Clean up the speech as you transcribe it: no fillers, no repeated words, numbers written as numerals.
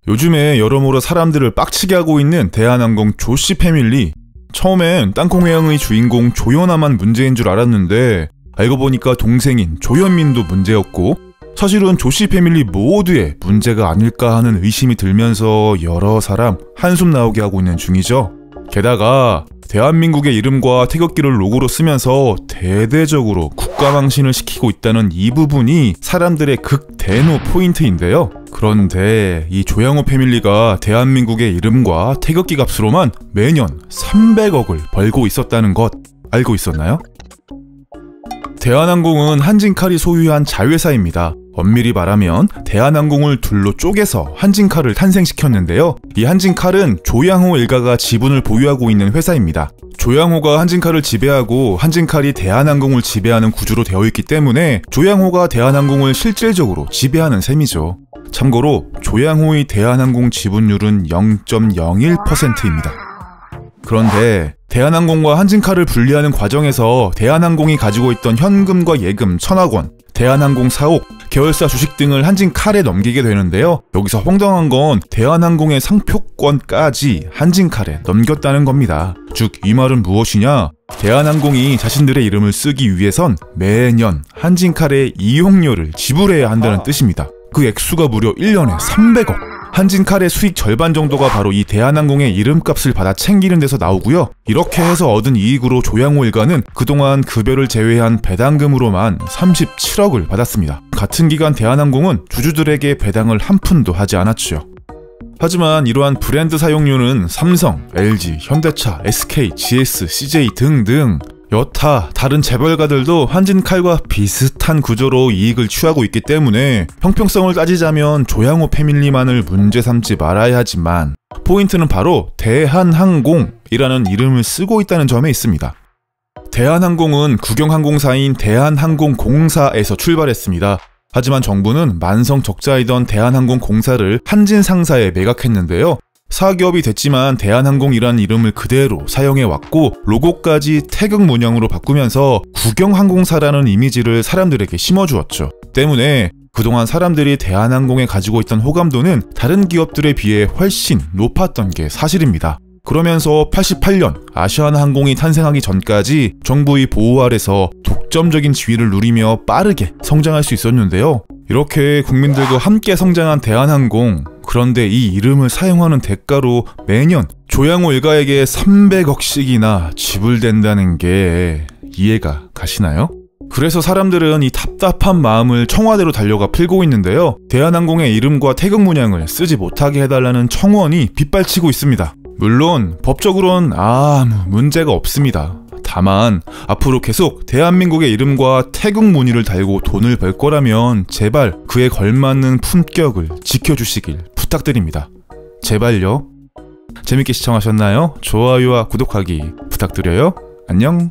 요즘에 여러모로 사람들을 빡치게 하고 있는 대한항공 조씨 패밀리. 처음엔 땅콩회항의 주인공 조연아만 문제인 줄 알았는데 알고 보니까 동생인 조현민도 문제였고, 사실은 조씨 패밀리 모두에 문제가 아닐까 하는 의심이 들면서 여러 사람 한숨 나오게 하고 있는 중이죠. 게다가 대한민국의 이름과 태극기를 로고로 쓰면서 대대적으로 국가망신을 시키고 있다는 이 부분이 사람들의 극대노 포인트인데요. 그런데 이 조양호 패밀리가 대한민국의 이름과 태극기 값으로만 매년 300억을 벌고 있었다는 것 알고 있었나요? 대한항공은 한진칼이 소유한 자회사입니다. 엄밀히 말하면 대한항공을 둘로 쪼개서 한진칼을 탄생시켰는데요. 이 한진칼은 조양호 일가가 지분을 보유하고 있는 회사입니다. 조양호가 한진칼을 지배하고 한진칼이 대한항공을 지배하는 구조로 되어 있기 때문에 조양호가 대한항공을 실질적으로 지배하는 셈이죠. 참고로 조양호의 대한항공 지분율은 0.01%입니다. 그런데 대한항공과 한진칼을 분리하는 과정에서 대한항공이 가지고 있던 현금과 예금 1000억 원, 대한항공 사옥, 계열사 주식 등을 한진칼에 넘기게 되는데요. 여기서 황당한 건 대한항공의 상표권까지 한진칼에 넘겼다는 겁니다. 즉 이 말은 무엇이냐? 대한항공이 자신들의 이름을 쓰기 위해선 매년 한진칼의 이용료를 지불해야 한다는 뜻입니다. 그 액수가 무려 1년에 300억! 한진칼의 수익 절반 정도가 바로 이 대한항공의 이름값을 받아 챙기는 데서 나오고요. 이렇게 해서 얻은 이익으로 조양호 일가는 그동안 급여를 제외한 배당금으로만 37억을 받았습니다. 같은 기간 대한항공은 주주들에게 배당을 한 푼도 하지 않았죠. 하지만 이러한 브랜드 사용료는 삼성, LG, 현대차, SK, GS, CJ 등등 여타 다른 재벌가들도 한진칼과 비슷한 구조로 이익을 취하고 있기 때문에 형평성을 따지자면 조양호 패밀리만을 문제 삼지 말아야 하지만, 포인트는 바로 대한항공이라는 이름을 쓰고 있다는 점에 있습니다. 대한항공은 국영항공사인 대한항공공사에서 출발했습니다. 하지만 정부는 만성 적자이던 대한항공공사를 한진상사에 매각했는데요. 사기업이 됐지만 대한항공이라는 이름을 그대로 사용해왔고 로고까지 태극 문양으로 바꾸면서 국영항공사라는 이미지를 사람들에게 심어주었죠. 때문에 그동안 사람들이 대한항공에 가지고 있던 호감도는 다른 기업들에 비해 훨씬 높았던 게 사실입니다. 그러면서 88년 아시아나항공이 탄생하기 전까지 정부의 보호 아래서 독점적인 지위를 누리며 빠르게 성장할 수 있었는데요. 이렇게 국민들과 함께 성장한 대한항공, 그런데 이 이름을 사용하는 대가로 매년 조양호 일가에게 300억씩이나 지불된다는 게 이해가 가시나요? 그래서 사람들은 이 답답한 마음을 청와대로 달려가 풀고 있는데요. 대한항공의 이름과 태극 문양을 쓰지 못하게 해달라는 청원이 빗발치고 있습니다. 물론 법적으로는 아무 문제가 없습니다. 다만 앞으로 계속 대한민국의 이름과 태극 무늬를 달고 돈을 벌 거라면 제발 그에 걸맞는 품격을 지켜주시길 부탁드립니다. 제발요. 재밌게 시청하셨나요? 좋아요와 구독하기 부탁드려요. 안녕.